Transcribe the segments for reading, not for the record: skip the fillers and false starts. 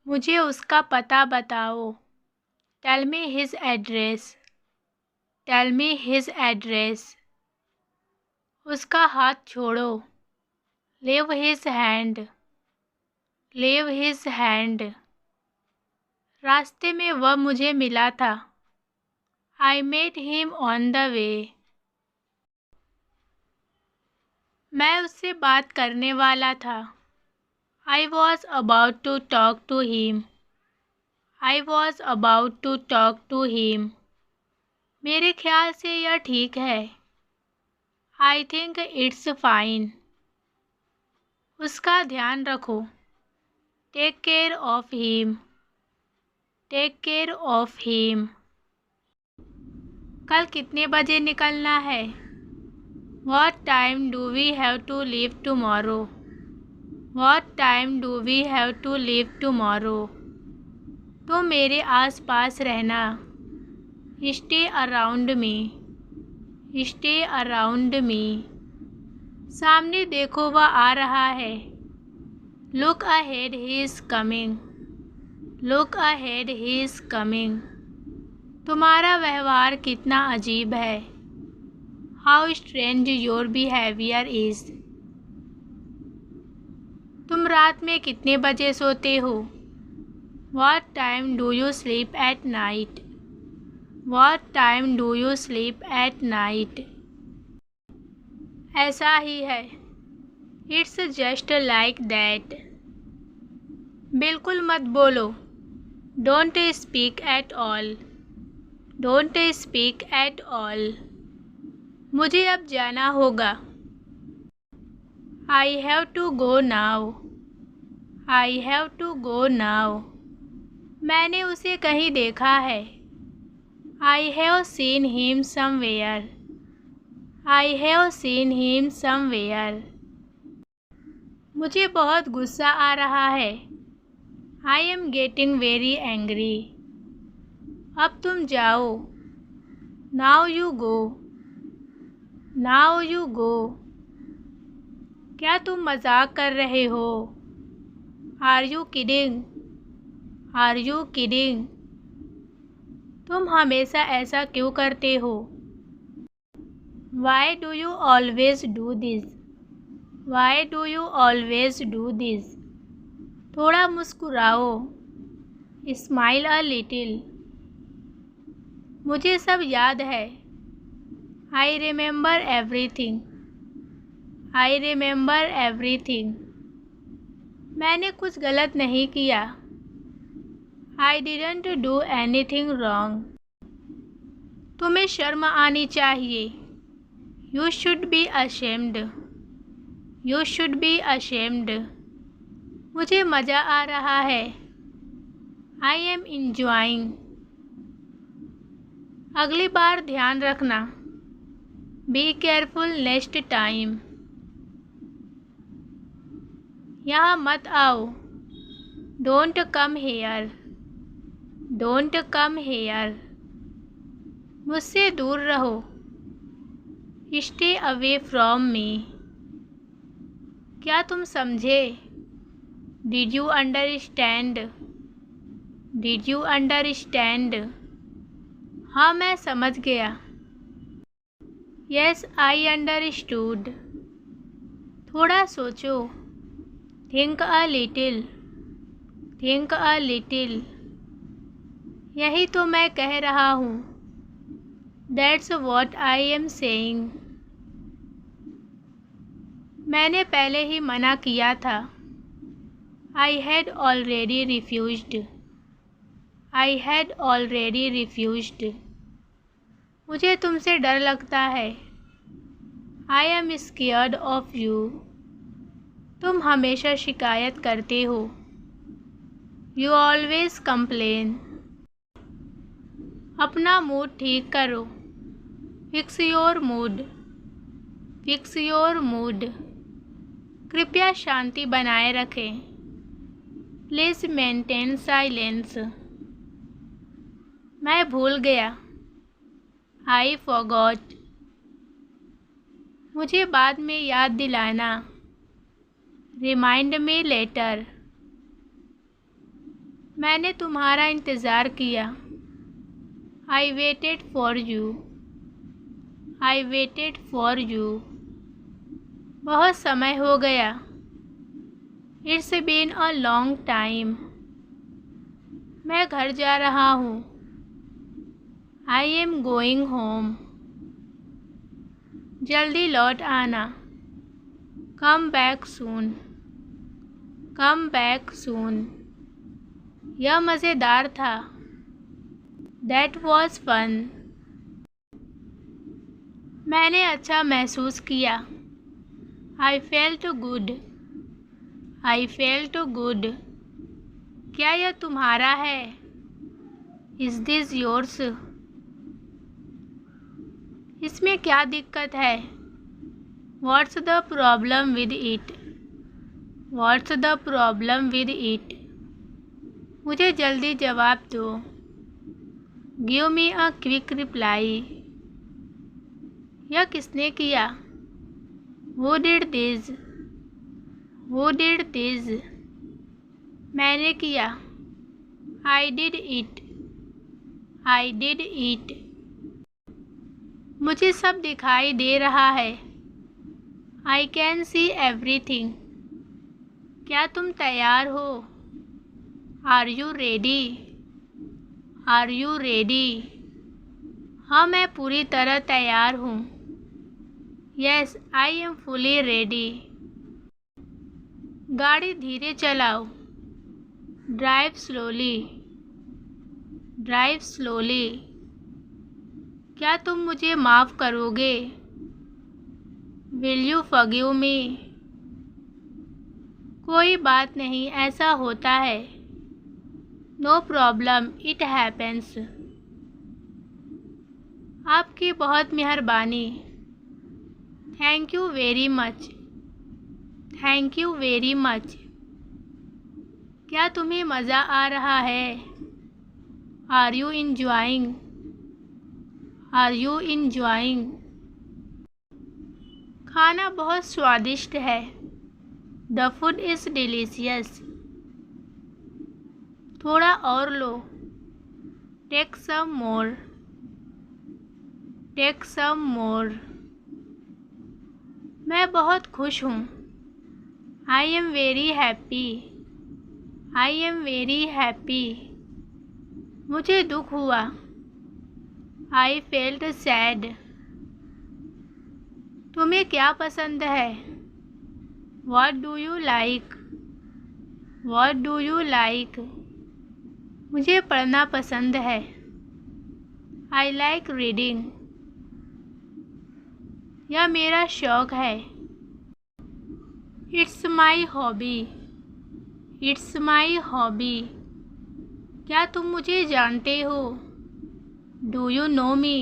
मुझे उसका पता बताओ। Tell me his address. Tell me his address. उसका हाथ छोड़ो। Leave his hand. Leave his hand. रास्ते में वह मुझे मिला था। I met him on the way. मैं उससे बात करने वाला था। I was about to talk to him. I was about to talk to him. मेरे ख्याल से यह ठीक है। I think it's fine. उसका ध्यान रखो। Take care of him. Take care of him. कल कितने बजे निकलना है? What time do we have to leave tomorrow? What time do we have to leave tomorrow? तुम मेरे आस-पास रहना। Stay around me. Stay around me. सामने देखो वह आ रहा है। Look ahead, he is coming. Look ahead, he is coming. तुम्हारा व्यवहार कितना अजीब है। How strange your behavior is. तुम रात में कितने बजे सोते हो? What time do you sleep at night? What time do you sleep at night? ऐसा ही है। It's just like that. बिल्कुल मत बोलो। Don't speak at all. Don't speak at all. मुझे अब जाना होगा। I have to go now. I have to go now. मैंने उसे कहीं देखा है। I have seen him somewhere. I have seen him somewhere. मुझे बहुत गुस्सा आ रहा है। I am getting very angry. अब तुम जाओ। Now you go. Now you go. क्या तुम मजाक कर रहे हो? Are you kidding? Are you kidding? तुम हमेशा ऐसा क्यों करते हो? Why do you always do this? Why do you always do this? थोड़ा मुस्कुराओ। Smile a little. मुझे सब याद है। I remember everything. I remember everything. मैंने कुछ गलत नहीं किया। I didn't do anything wrong. तुम्हें शर्म आनी चाहिए। You should be ashamed. You should be ashamed. मुझे मज़ा आ रहा है। I am enjoying. अगली बार ध्यान रखना। Be careful next time. यहाँ मत आओ। Don't come here. Don't come here. मुझसे दूर रहो। Stay away from me. क्या तुम समझे? Did you understand? Did you understand? हाँ मैं समझ गया। Yes, I understood. थोड़ा सोचो। Think a little. Think a little. यही तो मैं कह रहा हूँ। That's what I am saying. मैंने पहले ही मना किया था। I had already refused. I had already refused. मुझे तुमसे डर लगता है। I am scared of you. तुम हमेशा शिकायत करते हो। You always complain. अपना मूड ठीक करो। Fix your mood. Fix your mood. कृपया शांति बनाए रखें। Please maintain silence. मैं भूल गया। I forgot. मुझे बाद में याद दिलाना। Remind me later. मैंने तुम्हारा इंतज़ार किया। I waited for you. I waited for you. बहुत समय हो गया। It's been a long time. मैं घर जा रहा हूँ। I am going home. जल्दी लौट आना। Come back soon. Come back soon. यह मज़ेदार था। That was fun. मैंने अच्छा महसूस किया। I felt good. I felt good. क्या यह तुम्हारा है? Is this yours? इसमें क्या दिक्कत है? What's the problem with it? What's the problem with it? मुझे जल्दी जवाब दो। Give me a quick reply. यह किसने किया? Who did this? Who did this? मैंने किया। I did it. I did it. मुझे सब दिखाई दे रहा है। I can see everything. क्या तुम तैयार हो? Are you ready? Are you ready? हाँ, मैं पूरी तरह तैयार हूँ। Yes, I am fully ready. गाड़ी धीरे चलाओ। Drive slowly. Drive slowly. क्या तुम मुझे माफ़ करोगे? Will you forgive me? कोई बात नहीं, ऐसा होता है। No problem, it happens. आपकी बहुत मेहरबानी। Thank you very much. Thank you very much. क्या तुम्हें मज़ा आ रहा है? Are you enjoying? Are you enjoying? खाना बहुत स्वादिष्ट है। The food is delicious. थोड़ा और लो। Take some more. Take some more. मैं बहुत खुश हूँ। I am very happy. I am very happy. मुझे दुख हुआ। I felt sad. तुम्हें क्या पसंद है? What do you like? What do you like? मुझे पढ़ना पसंद है। I like reading. यह मेरा शौक है। It's my hobby. It's my hobby. क्या तुम मुझे जानते हो? Do you know me?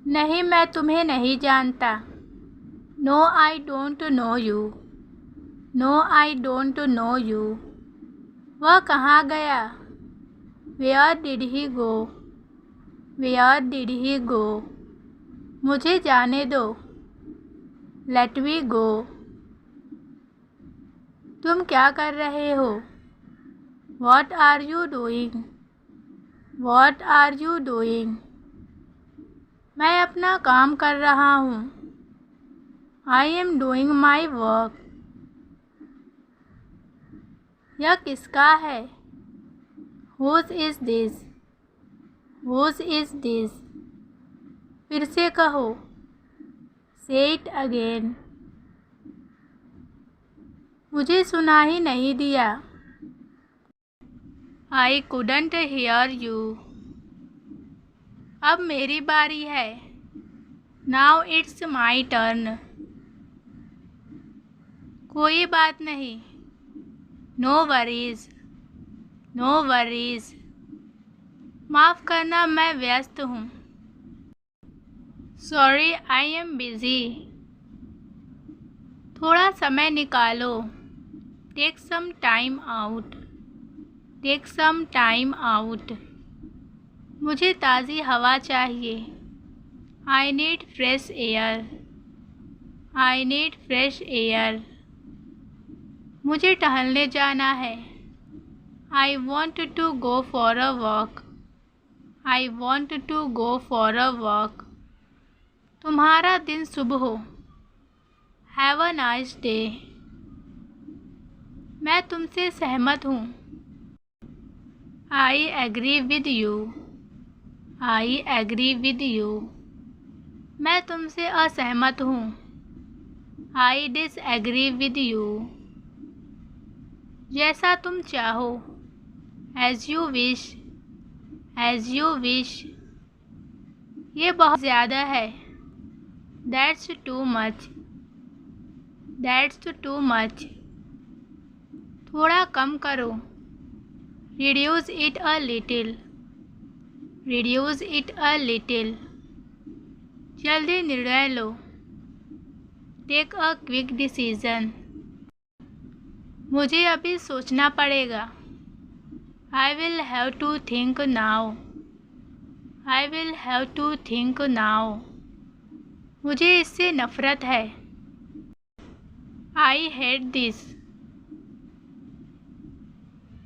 नहीं, मैं तुम्हें नहीं जानता। No, I don't know you. No, I don't know you. वह कहाँ गया? Where did he go? Where did he go? मुझे जाने दो। Let me go. तुम क्या कर रहे हो? What are you doing? What are you doing? मैं अपना काम कर रहा हूँ। I am doing my work. यह किसका है? Whose is this? Whose is this? फिर से कहो। Say it again. मुझे सुना ही नहीं दिया। I couldn't hear you. अब मेरी बारी है। Now it's my turn. कोई बात नहीं। No worries. No worries. माफ़ करना, मैं व्यस्त हूँ। Sorry, I am busy. थोड़ा समय निकालो। Take some time out. Take some time out. मुझे ताज़ी हवा चाहिए। I need fresh air. I need fresh air. मुझे टहलने जाना है। I want to go for a walk. I want to go for a walk. तुम्हारा दिन शुभ हो. Have a nice day. मैं तुमसे सहमत हूँ. I agree with you. I agree with you. मैं तुमसे असहमत हूँ. I disagree with you. जैसा तुम चाहो. As you wish. As you wish. ये बहुत ज़्यादा है. That's too much. That's too much. थोड़ा कम करो. Reduce it a little. Reduce it a little. जल्दी निर्णय लो. Take a quick decision. मुझे अभी सोचना पड़ेगा. I will have to think now. I will have to think now. मुझे इससे नफरत है. I hate this.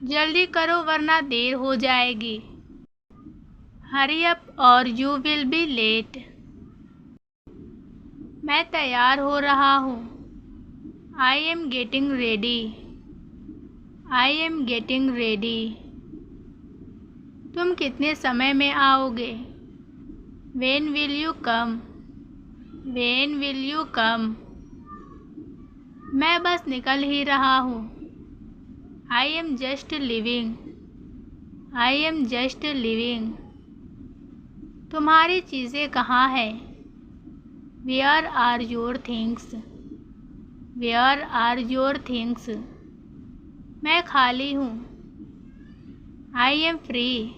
जल्दी करो वरना देर हो जाएगी. Hurry up or you will be late. मैं तैयार हो रहा हूँ. I am getting ready. I am getting ready. तुम कितने समय में आओगे? When will you come? When will you come? मैं बस निकल ही रहा हूँ. I am just leaving. I am just leaving. तुम्हारी चीज़ें कहाँ हैं? Where are your things? Where are your things? मैं खाली हूँ. I am free.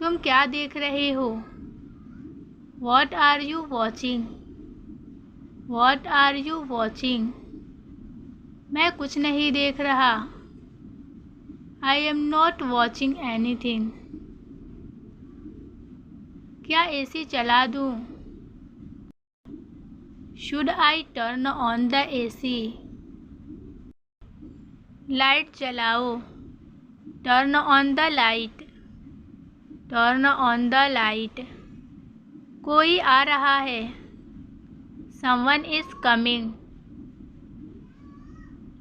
तुम क्या देख रहे हो? What are you watching? What are you watching? मैं कुछ नहीं देख रहा. I am not watching anything. क्या एसी चला दूँ? Should I turn on the AC? Light चलाओ. Turn on the light. Turn on the light. कोई आ रहा है. Someone is coming.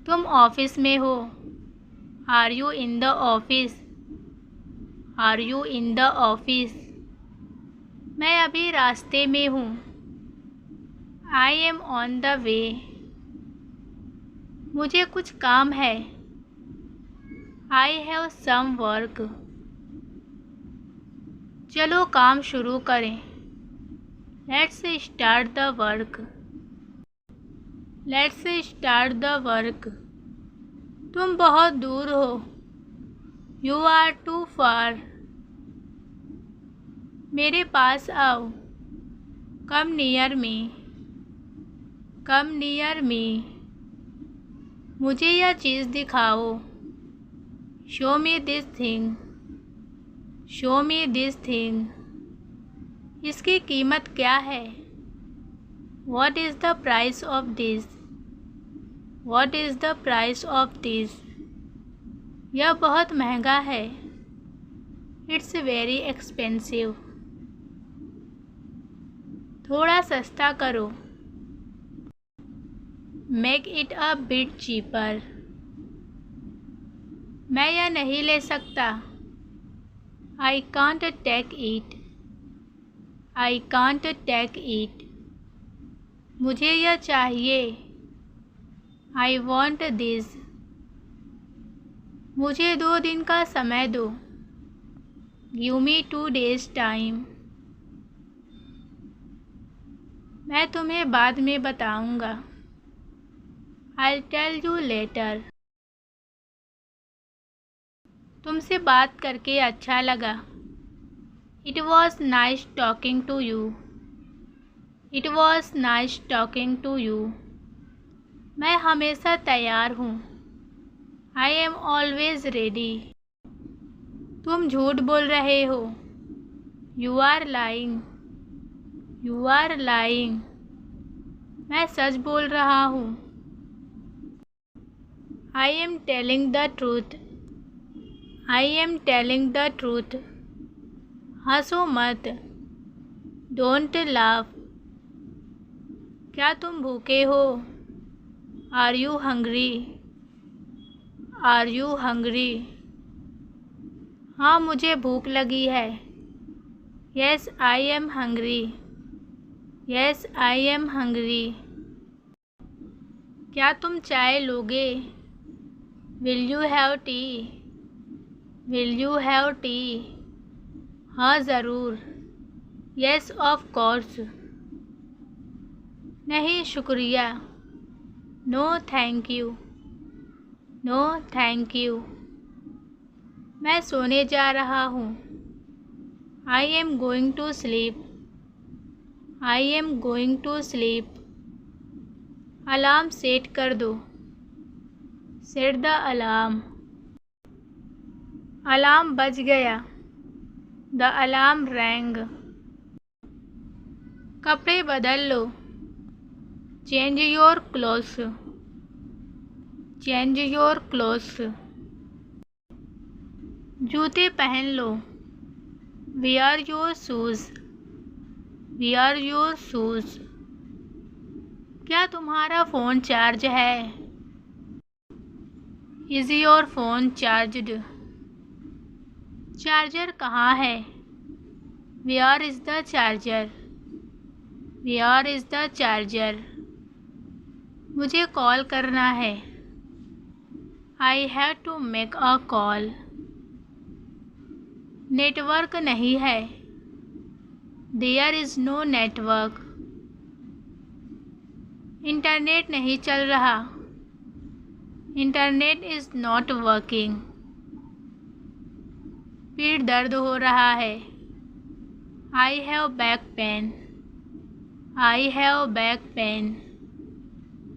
तुम ऑफिस में हो. Are you in the office? Are you in the office? मैं अभी रास्ते में हूँ. I am on the way. मुझे कुछ काम है. I have some work. चलो काम शुरू करें. Let's start the work. Let's start the work. तुम बहुत दूर हो. You are too far. मेरे पास आओ. Come near me. Come near me. मुझे यह चीज़ दिखाओ. Show me this thing. Show me this thing. इसकी कीमत क्या है? What is the price of this? What is the price of this? यह बहुत महंगा है. It's very expensive. थोड़ा सस्ता करो. Make it a bit cheaper. मैं यह नहीं ले सकता. I can't take it. I can't take it. मुझे यह चाहिए. I want this. मुझे 2 दिन का समय दो. Give me 2 days time. मैं तुम्हें बाद में बताऊंगा. I'll tell you later. तुमसे बात करके अच्छा लगा. It was nice talking to you. It was nice talking to you. मैं हमेशा तैयार हूँ. I am always ready. तुम झूठ बोल रहे हो. You are lying. You are lying. मैं सच बोल रहा हूँ. I am telling the truth. I am telling the truth. हंसो मत. Don't laugh. क्या तुम भूखे हो? Are you hungry? Are you hungry? हाँ, मुझे भूख लगी है. Yes, I am hungry. Yes, I am hungry. क्या तुम चाय लोगे? Will you have tea? Will you have tea? हाँ ज़रूर. Yes, of course. नहीं शुक्रिया. No thank you. No thank you. मैं सोने जा रहा हूँ. I am going to sleep. I am going to sleep. Alarm set कर दो. Set the alarm. अलार्म बज गया. The alarm rang. कपड़े बदल लो. Change your clothes. Change your clothes. जूते पहन लो. Wear your shoes. Wear your shoes. क्या तुम्हारा फ़ोन चार्ज है? Is your phone charged? Charger कहाँ है? Where is the charger? Where is the charger? मुझे कॉल करना है. I have to make a call. Network नहीं है. There is no network. Internet नहीं चल रहा. Internet is not working. पीठ दर्द हो रहा है. I have back pain. I have back pain.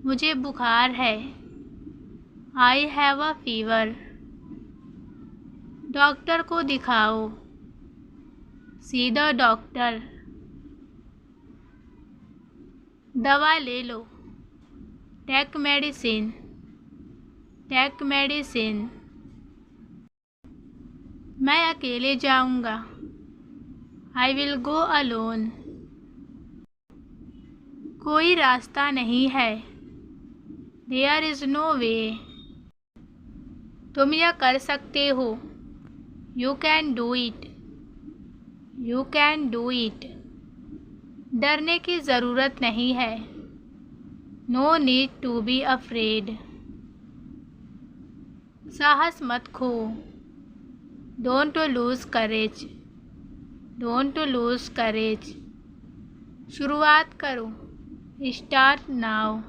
मुझे बुखार है. I have a fever. Doctor को दिखाओ. See the doctor. दवा ले लो. Take medicine. Take medicine. मैं अकेले जाऊंगा. I will go alone. कोई रास्ता नहीं है. There is no way. तुम यह कर सकते हो. You can do it. You can do it. डरने की ज़रूरत नहीं है. No need to be afraid. साहस मत खो. Don't lose courage. Don't lose courage. शुरुआत करो. Start now.